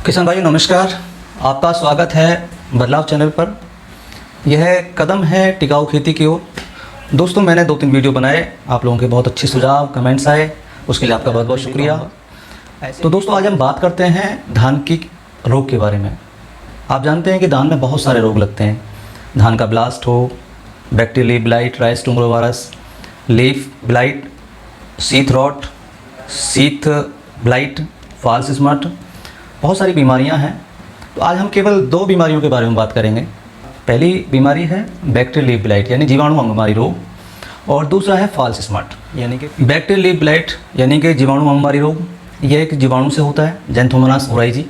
किसान भाई नमस्कार, आपका स्वागत है बदलाव चैनल पर। यह कदम है टिकाऊ खेती की ओर। दोस्तों मैंने 2-3 वीडियो बनाए, आप लोगों के बहुत अच्छे सुझाव कमेंट्स आए, उसके लिए आपका बहुत बहुत शुक्रिया। तो दोस्तों आज हम बात करते हैं धान की रोग के बारे में। आप जानते हैं कि धान में बहुत सारे रोग लगते हैं। धान का ब्लास्ट हो, bacterial leaf blight, rice tungro virus, leaf blight, sheath rot, sheath blight, false smut, बहुत सारी बीमारियां हैं। तो आज हम केवल 2 बीमारियों के बारे में बात करेंगे। पहली बीमारी है बैक्टीरियल लीफ ब्लाइट यानी जीवाणु महामारी रोग, और दूसरा है फॉल्स स्मट यानी कि बैक्टीरियल लीफ ब्लाइट यानी कि जीवाणु महामारी रोग। यह एक जीवाणु से होता है, ज़ैंथोमोनास ओराइजी।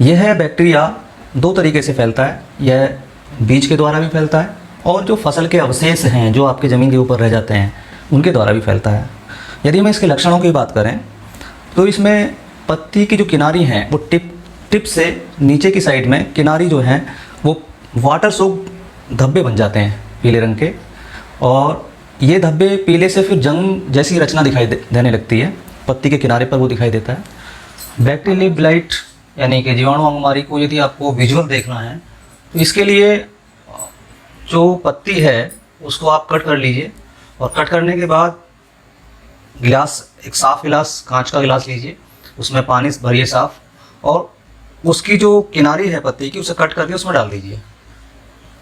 यह बैक्टीरिया 2 तरीके से फैलता है। यह बीज के द्वारा भी फैलता है और जो फसल के अवशेष हैं जो आपके ज़मीन के ऊपर रह जाते हैं उनके द्वारा भी फैलता है। यदि हम इसके लक्षणों की बात करें तो इसमें पत्ती की जो किनारी हैं वो टिप से नीचे की साइड में किनारी जो है वो वाटर सोक धब्बे बन जाते हैं पीले रंग के, और ये धब्बे पीले से फिर जंग जैसी रचना दिखाई देने लगती है। पत्ती के किनारे पर वो दिखाई देता है। बैक्टीरियल लीफ ब्लाइट यानी कि जीवाणु महामारी को यदि आपको विजुअल देखना है तो इसके लिए जो पत्ती है उसको आप कट कर लीजिए, और कट करने के बाद गिलास, एक साफ़ गिलास, कांच का गिलास लीजिए, उसमें पानी भरिए साफ़, और उसकी जो किनारी है पत्ती की उसे कट करके उसमें डाल दीजिए।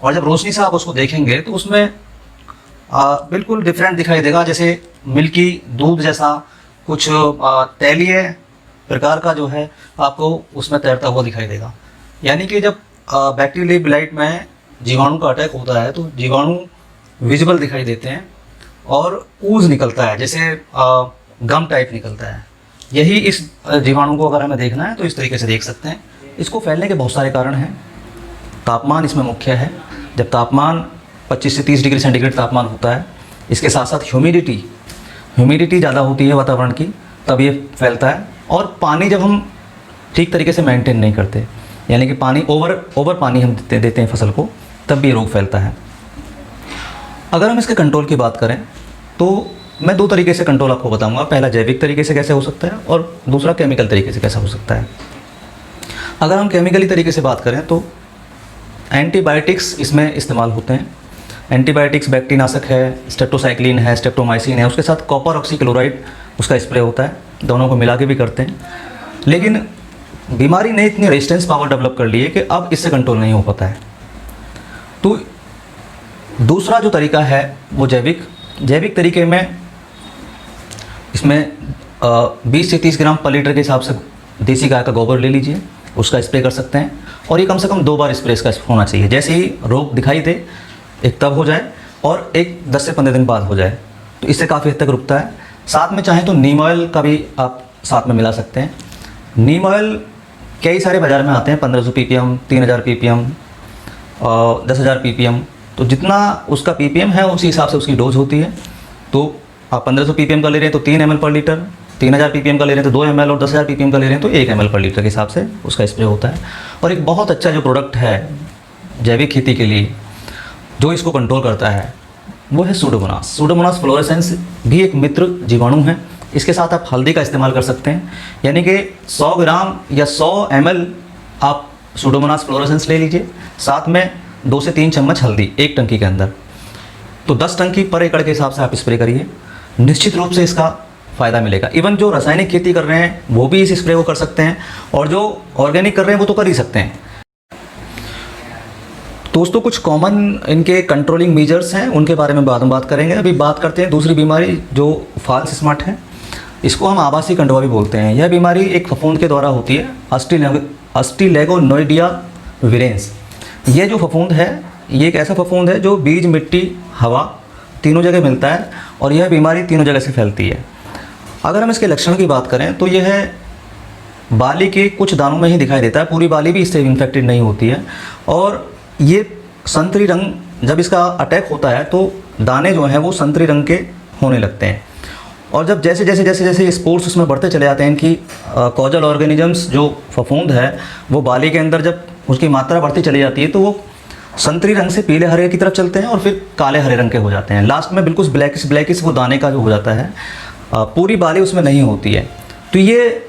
और जब रोशनी से आप उसको देखेंगे तो उसमें बिल्कुल डिफरेंट दिखाई देगा, जैसे मिल्की दूध जैसा कुछ तैलीय प्रकार का जो है आपको उसमें तैरता हुआ दिखाई देगा। यानी कि जब बैक्टीरियल लीफ ब्लाइट में जीवाणु का अटैक होता है तो जीवाणु विजिबल दिखाई देते हैं और ऊज निकलता है, जैसे गम टाइप निकलता है। यही इस जीवाणु को अगर हमें देखना है तो इस तरीके से देख सकते हैं। इसको फैलने के बहुत सारे कारण हैं। तापमान इसमें मुख्य है। जब तापमान 25 से 30 डिग्री सेंटीग्रेड तापमान होता है, इसके साथ साथ ह्यूमिडिटी ज़्यादा होती है वातावरण की, तब ये फैलता है। और पानी जब हम ठीक तरीके से मेंटेन नहीं करते, यानी कि पानी ओवर पानी हम देते हैं फसल को, तब भी रोग फैलता है। अगर हम इसके कंट्रोल की बात करें तो मैं 2 तरीके से कंट्रोल आपको बताऊंगा। पहला जैविक तरीके से कैसे हो सकता है और दूसरा केमिकल तरीके से कैसा हो सकता है। अगर हम केमिकली तरीके से बात करें तो एंटीबायोटिक्स इसमें इस्तेमाल होते हैं। एंटीबायोटिक्स बैक्टीरियानाशक है, स्ट्रेप्टोसाइक्लिन है, स्ट्रेप्टोमाइसिन है, उसके साथ कॉपर ऑक्सीक्लोराइड उसका स्प्रे होता है। दोनों को मिला के भी करते हैं। लेकिन बीमारी ने इतनी रेजिस्टेंस पावर डेवलप कर ली है कि अब इससे कंट्रोल नहीं हो पाता है। तो दूसरा जो तरीका है वो जैविक तरीके में इसमें 20 से 30 ग्राम पर लीटर के हिसाब से देसी गाय का गोबर ले लीजिए, उसका स्प्रे कर सकते हैं। और ये कम से कम 2 बार स्प्रे इसका होना चाहिए। जैसे ही रोग दिखाई दे एक तब हो जाए और एक 10 से 15 दिन बाद हो जाए, तो इससे काफ़ी हद तक रुकता है। साथ में चाहें तो नीम ऑयल का भी आप साथ में मिला सकते हैं। नीम ऑयल कई सारे बाज़ार में आते हैं, 1500 ppm, 3000 ppm और 10,000 ppm। तो जितना उसका ppm है उसी हिसाब से उसकी डोज होती है। तो आप 1500 ppm का ले रहे हैं तो 3 ml पर लीटर, 3000 ppm का ले रहे हैं तो 2 ml, और 10,000 ppm का ले रहे हैं तो 1 ml पर लीटर के हिसाब से उसका स्प्रे होता है। और एक बहुत अच्छा जो प्रोडक्ट है जैविक खेती के लिए जो इसको कंट्रोल करता है वो है सूडोमोनास फ्लोरेसेंस भी एक मित्र जीवाणु है। इसके साथ आप हल्दी का इस्तेमाल कर सकते हैं। यानी कि 100 ग्राम या 100 ml आप सूडोमोनास फ्लोरेसेंस ले लीजिए, साथ में 2 से 3 चम्मच हल्दी 1 टंकी के अंदर। तो 10 टंकी पर एकड़ के हिसाब से आप स्प्रे करिए, निश्चित रूप से इसका फ़ायदा मिलेगा। इवन जो रासायनिक खेती कर रहे हैं वो भी इस स्प्रे को कर सकते हैं, और जो ऑर्गेनिक कर रहे हैं वो तो कर ही सकते हैं। दोस्तों कुछ कॉमन इनके कंट्रोलिंग मेजर्स हैं, उनके बारे में बाद में बात करेंगे। अभी बात करते हैं दूसरी बीमारी जो फॉल्स स्मट है। इसको हम आभासी कंडवा भी बोलते हैं। यह बीमारी एक फफूंद के द्वारा होती है, अस्टिलेगोनोइडिया विरेंस। ये जो फफूंद है ये एक ऐसा फफूंद है जो बीज, मिट्टी, हवा तीनों जगह मिलता है, और यह बीमारी तीनों जगह से फैलती है। अगर हम इसके लक्षण की बात करें तो यह बाली के कुछ दानों में ही दिखाई देता है, पूरी बाली भी इससे इन्फेक्टेड नहीं होती है। और ये संतरी रंग, जब इसका अटैक होता है तो दाने जो हैं वो संतरी रंग के होने लगते हैं। और जब जैसे जैसे जैसे जैसे स्पोर्स उसमें बढ़ते चले जाते हैं, इनकी कॉजल ऑर्गेनिजम्स जो फफूंद है वो बाली के अंदर जब उसकी मात्रा बढ़ती चली जाती है तो वो संतरी रंग से पीले हरे की तरफ चलते हैं और फिर काले हरे रंग के हो जाते हैं। लास्ट में बिल्कुल ब्लैकिश ब्लैकिश वो दाने का जो हो जाता है, पूरी बाली उसमें नहीं होती है। तो ये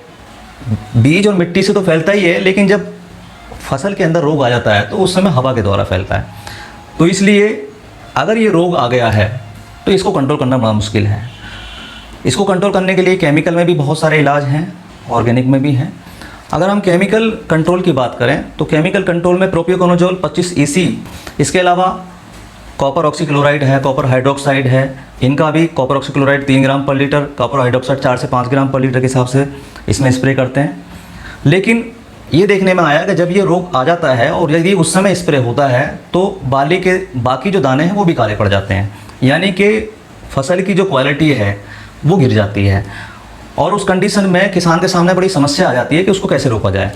बीज और मिट्टी से तो फैलता ही है, लेकिन जब फसल के अंदर रोग आ जाता है तो उस समय हवा के द्वारा फैलता है। तो इसलिए अगर ये रोग आ गया है तो इसको कंट्रोल करना बड़ा मुश्किल है। इसको कंट्रोल करने के लिए केमिकल में भी बहुत सारे इलाज हैं, ऑर्गेनिक में भी हैं। अगर हम केमिकल कंट्रोल की बात करें तो केमिकल कंट्रोल में प्रोपियोकोनोजोल 25 EC, इसके अलावा कॉपर ऑक्सीक्लोराइड है, कॉपर हाइड्रोक्साइड है। इनका भी कॉपर ऑक्सीक्लोराइड 3 ग्राम पर लीटर, कॉपर हाइड्रोक्साइड 4 से 5 ग्राम पर लीटर के हिसाब से इसमें स्प्रे करते हैं। लेकिन ये देखने में आया कि जब ये रोग आ जाता है और यदि उस समय स्प्रे होता है तो बाली के बाकी जो दाने हैं वो भी काले पड़ जाते हैं, यानी कि फसल की जो क्वालिटी है वो गिर जाती है। और उस कंडीशन में किसान के सामने बड़ी समस्या आ जाती है कि उसको कैसे रोका जाए।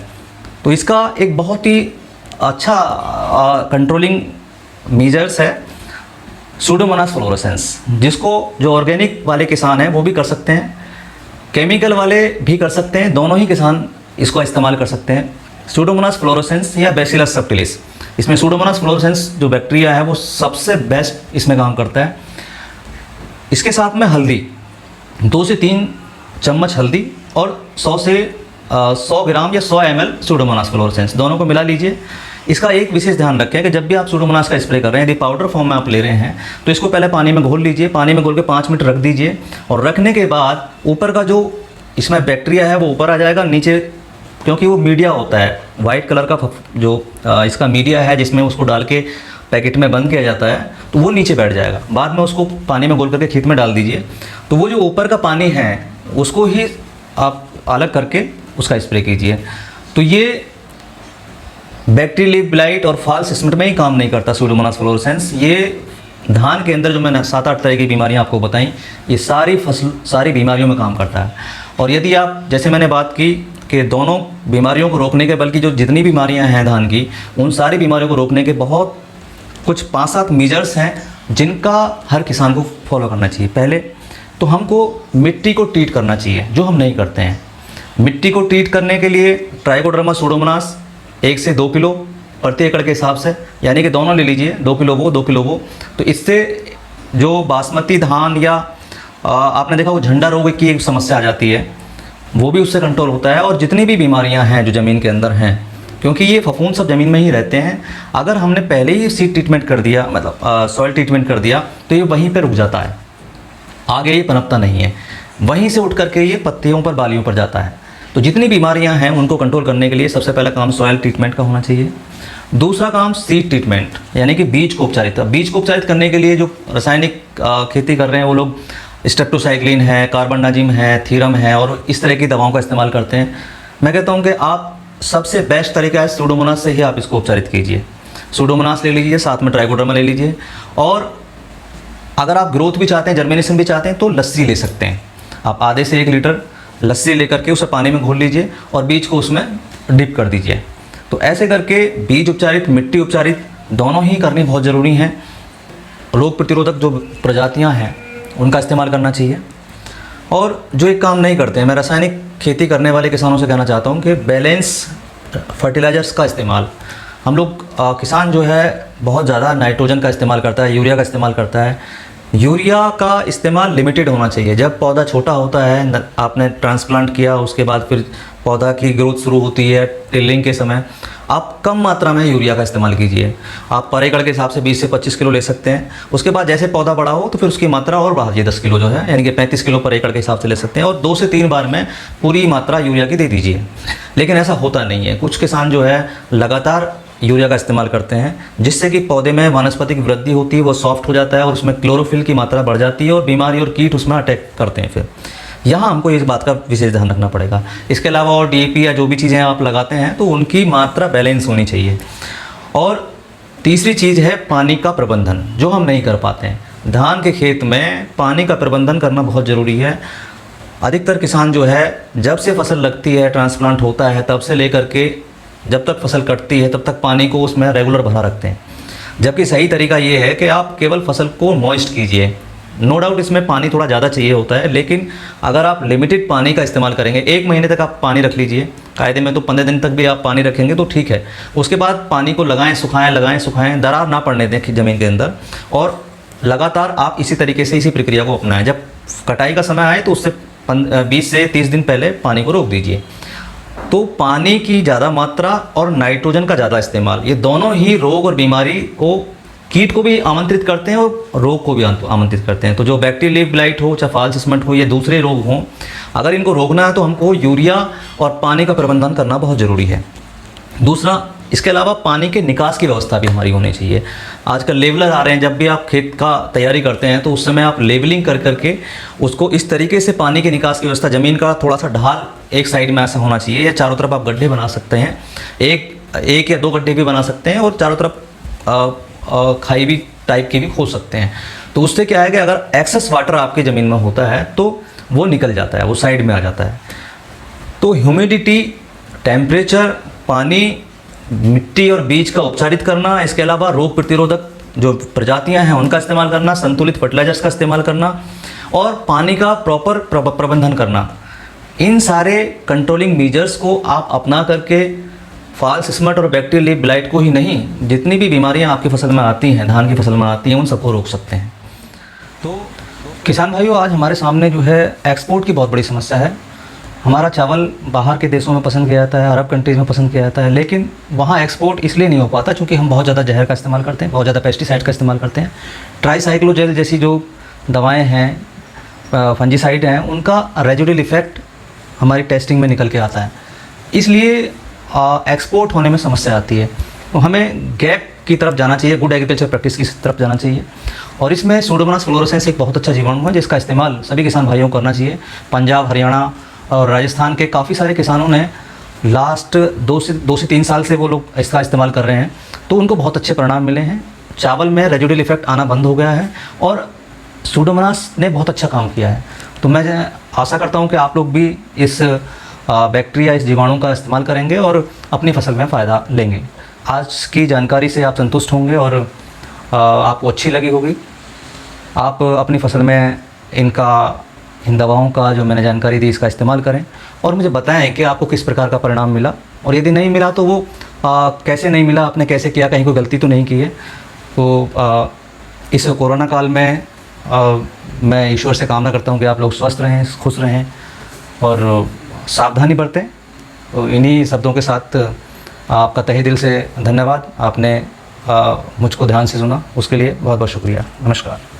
तो इसका एक बहुत ही अच्छा कंट्रोलिंग मेजर्स है सूडोमोनास फ्लोरोसेंस, जिसको जो ऑर्गेनिक वाले किसान हैं वो भी कर सकते हैं, केमिकल वाले भी कर सकते हैं, दोनों ही किसान इसको इस्तेमाल कर सकते हैं। सूडोमोनास फ्लोरोसेंस या बैसिलस सब्टिलिस, इसमें सूडोमोनास फ्लोरोसेंस जो बैक्टीरिया है वो सबसे बेस्ट इसमें काम करता है। इसके साथ में हल्दी, 2 से 3 चम्मच हल्दी और 100 ग्राम या 100 ml सूडोमोनास फ्लोरोसेंस, दोनों को मिला लीजिए। इसका एक विशेष ध्यान रखें कि जब भी आप सूडोमोनास का स्प्रे कर रहे हैं, यदि पाउडर फॉर्म में आप ले रहे हैं तो इसको पहले पानी में घोल लीजिए। पानी में घोल के 5 मिनट रख दीजिए और रखने के बाद ऊपर का जो इसमें बैक्टीरिया है वो ऊपर आ जाएगा, नीचे क्योंकि वो मीडिया होता है वाइट कलर का जो इसका मीडिया है जिसमें उसको डाल के पैकेट में बंद किया जाता है, तो वो नीचे बैठ जाएगा। बाद में उसको पानी में घोल करके खेत में डाल दीजिए, तो वो जो ऊपर का पानी है उसको ही आप अलग करके उसका स्प्रे कीजिए। तो ये बैक्टीरियल लीफ ब्लाइट और फॉल्स स्मिट में ही काम नहीं करता सूडोमोनास फ्लोरोसेंस। ये धान के अंदर जो मैंने 7-8 तरह की बीमारियां आपको बताई, ये सारी बीमारियों में काम करता है। और यदि आप, जैसे मैंने बात की कि दोनों बीमारियों को रोकने के, बल्कि जो जितनी बीमारियां हैं धान की, उन सारी बीमारियों को रोकने के बहुत कुछ 5-7 मेजर्स हैं जिनका हर किसान को फॉलो करना चाहिए। पहले तो हमको मिट्टी को ट्रीट करना चाहिए, जो हम नहीं करते हैं। मिट्टी को ट्रीट करने के लिए ट्राइकोडर्मा सूडोमोनास 1 से 2 किलो प्रति एकड़ के हिसाब से, यानी कि दोनों ले लीजिए, 2 किलो वो 2 किलो वो। तो इससे जो बासमती धान या आपने देखा वो झंडा रोग की एक समस्या आ जाती है, वो भी उससे कंट्रोल होता है। और जितनी भी बीमारियां हैं जो ज़मीन के अंदर हैं, क्योंकि ये फफूंद सब ज़मीन में ही रहते हैं, अगर हमने पहले ही सीड ट्रीटमेंट कर दिया, मतलब सॉइल ट्रीटमेंट कर दिया, तो ये वहीं पर रुक जाता है, आगे ये पनपता नहीं है। वहीं से उठ करके ये पत्तियों पर, बालियों पर जाता है। तो जितनी बीमारियां हैं उनको कंट्रोल करने के लिए सबसे पहला काम सॉइल ट्रीटमेंट का होना चाहिए। दूसरा काम सीड ट्रीटमेंट, यानी कि बीज को उपचारित। बीज को उपचारित करने के लिए जो रासायनिक खेती कर रहे हैं वो लोग स्ट्रेप्टोसाइक्लिन है, कार्बनडाजिम है, थीरम है और इस तरह की दवाओं का इस्तेमाल करते हैं। मैं कहता हूँ कि आप सबसे बेस्ट तरीका है सूडोमोनास से ही आप इसको उपचारित कीजिए। सूडोमोनास ले लीजिए, साथ में ट्राइकोडर्मा ले लीजिए। और अगर आप ग्रोथ भी चाहते हैं, जर्मिनेशन भी चाहते हैं, तो लस्सी ले सकते हैं। आप आधे से 1 लीटर लस्सी लेकर के उसे पानी में घोल लीजिए और बीज को उसमें डिप कर दीजिए। तो ऐसे करके बीज उपचारित, मिट्टी उपचारित दोनों ही करनी बहुत ज़रूरी हैं। रोग प्रतिरोधक जो प्रजातियां हैं उनका इस्तेमाल करना चाहिए। और जो एक काम नहीं करते हैं, मैं रासायनिक खेती करने वाले किसानों से कहना चाहता हूं कि बैलेंस फर्टिलाइज़र्स का इस्तेमाल। हम लोग किसान जो है बहुत ज़्यादा नाइट्रोजन का इस्तेमाल करता है, यूरिया का इस्तेमाल करता है। यूरिया का इस्तेमाल लिमिटेड होना चाहिए। जब पौधा छोटा होता है, आपने ट्रांसप्लांट किया, उसके बाद फिर पौधा की ग्रोथ शुरू होती है, टिलिंग के समय आप कम मात्रा में यूरिया का इस्तेमाल कीजिए। आप पर एकड़ के हिसाब से 20 से 25 किलो ले सकते हैं। उसके बाद जैसे पौधा बड़ा हो तो फिर उसकी मात्रा और बढ़ाइए, 10 किलो जो है, यानी कि 35 किलो पर एकड़ के हिसाब से ले सकते हैं। और 2 से 3 बार में पूरी मात्रा यूरिया की दे दीजिए। लेकिन ऐसा होता नहीं है। कुछ किसान जो है लगातार यूरिया का इस्तेमाल करते हैं, जिससे कि पौधे में वानस्पतिक वृद्धि होती है, वो सॉफ्ट हो जाता है और उसमें क्लोरोफिल की मात्रा बढ़ जाती है और बीमारी और कीट उसमें अटैक करते हैं। फिर यहाँ हमको इस बात का विशेष ध्यान रखना पड़ेगा। इसके अलावा और DAP या जो भी चीज़ें आप लगाते हैं तो उनकी मात्रा बैलेंस होनी चाहिए। और तीसरी चीज़ है पानी का प्रबंधन, जो हम नहीं कर पाते हैं। धान के खेत में पानी का प्रबंधन करना बहुत ज़रूरी है। अधिकतर किसान जो है जब से फसल लगती है, ट्रांसप्लांट होता है, तब से लेकर के जब तक फसल कटती है तब तक पानी को उसमें रेगुलर भरा रखते हैं। जबकि सही तरीका ये है कि आप केवल फसल को मॉइस्ट कीजिए। नो डाउट इसमें पानी थोड़ा ज़्यादा चाहिए होता है, लेकिन अगर आप लिमिटेड पानी का इस्तेमाल करेंगे, 1 महीने तक आप पानी रख लीजिए, कायदे में तो 15 दिन तक भी आप पानी रखेंगे तो ठीक है। उसके बाद पानी को लगाएं सुखाएं, दरार ना पड़ने दें ज़मीन के अंदर, और लगातार आप इसी तरीके से इसी प्रक्रिया को अपनाएं। जब कटाई का समय आए तो उससे 20 से 30 दिन पहले पानी को रोक दीजिए। तो पानी की ज़्यादा मात्रा और नाइट्रोजन का ज़्यादा इस्तेमाल, ये दोनों ही रोग और बीमारी को, कीट को भी आमंत्रित करते हैं और रोग को भी आमंत्रित करते हैं। तो जो बैक्टीरियल लीफ ब्लाइट हो, चाहे फॉल सिस्टम हो या दूसरे रोग हों, अगर इनको रोकना है तो हमको यूरिया और पानी का प्रबंधन करना बहुत ज़रूरी है। दूसरा, इसके अलावा पानी के निकास की व्यवस्था भी हमारी होनी चाहिए। आजकल लेवलर आ रहे हैं, जब भी आप खेत का तैयारी करते हैं तो उस समय आप लेवलिंग कर करके उसको इस तरीके से पानी के निकास की व्यवस्था, ज़मीन का थोड़ा सा ढाल एक साइड में ऐसा होना चाहिए, या चारों तरफ आप गड्ढे बना सकते हैं, एक या 2 गड्ढे भी बना सकते हैं, और चारों तरफ खाई भी टाइप की भी खोद सकते हैं। तो उससे क्या है कि अगर एक्सेस वाटर आपकी ज़मीन में होता है तो वो निकल जाता है, वो साइड में आ जाता है। तो ह्यूमिडिटी, टेम्परेचर, पानी, मिट्टी और बीज का उपचारित करना, इसके अलावा रोग प्रतिरोधक जो प्रजातियां हैं उनका इस्तेमाल करना, संतुलित फर्टिलाइजर्स का इस्तेमाल करना और पानी का प्रॉपर प्रबंधन करना, इन सारे कंट्रोलिंग मेजर्स को आप अपना करके फॉल सिस्मट और बैक्टीरियल लीफ ब्लाइट को ही नहीं, जितनी भी बीमारियां आपकी फसल में आती हैं, धान की फसल में आती हैं, उन सबको रोक सकते हैं। तो किसान भाइयों, आज हमारे सामने जो है एक्सपोर्ट की बहुत बड़ी समस्या है। हमारा चावल बाहर के देशों में पसंद किया जाता है, अरब कंट्रीज़ में पसंद किया जाता है, लेकिन वहाँ एक्सपोर्ट इसलिए नहीं हो पाता क्योंकि हम बहुत ज़्यादा जहर का इस्तेमाल करते हैं, बहुत ज़्यादा पेस्टिसाइड का इस्तेमाल करते हैं। ट्राईसाइक्लोजेल जैसी जो दवाएं हैं, फंजीसाइड हैं, उनका रेजिडुअल इफेक्ट हमारी टेस्टिंग में निकल के आता है, इसलिए एक्सपोर्ट होने में समस्या आती है। तो हमें गैप की तरफ जाना चाहिए, गुड एग्रीकल्चर प्रैक्टिस की तरफ जाना चाहिए। और इसमें सूडोमोनास फ्लोरोसेंस एक बहुत अच्छा जीवाणु है जिसका इस्तेमाल सभी किसान भाइयों को करना चाहिए। पंजाब, हरियाणा और राजस्थान के काफ़ी सारे किसानों ने लास्ट 2 से 3 साल से वो लोग इसका इस्तेमाल कर रहे हैं, तो उनको बहुत अच्छे परिणाम मिले हैं। चावल में रेजिडुअल इफेक्ट आना बंद हो गया है और सूडोमोनास ने बहुत अच्छा काम किया है। तो मैं आशा करता हूँ कि आप लोग भी इस बैक्टीरिया, इस जीवाणु का इस्तेमाल करेंगे और अपनी फसल में फ़ायदा लेंगे। आज की जानकारी से आप संतुष्ट होंगे और आपको अच्छी लगी होगी। आप अपनी फसल में इन दवाओं का जो मैंने जानकारी दी, इसका इस्तेमाल करें और मुझे बताएं कि आपको किस प्रकार का परिणाम मिला, और यदि नहीं मिला तो वो कैसे नहीं मिला, आपने कैसे किया, कहीं कोई गलती तो नहीं की है। तो इस कोरोना काल में मैं ईश्वर से कामना करता हूँ कि आप लोग स्वस्थ रहें, खुश रहें और सावधानी बरतें। तो इन्हीं शब्दों के साथ आपका तहे दिल से धन्यवाद। आपने मुझको ध्यान से सुना, उसके लिए बहुत बहुत शुक्रिया। नमस्कार।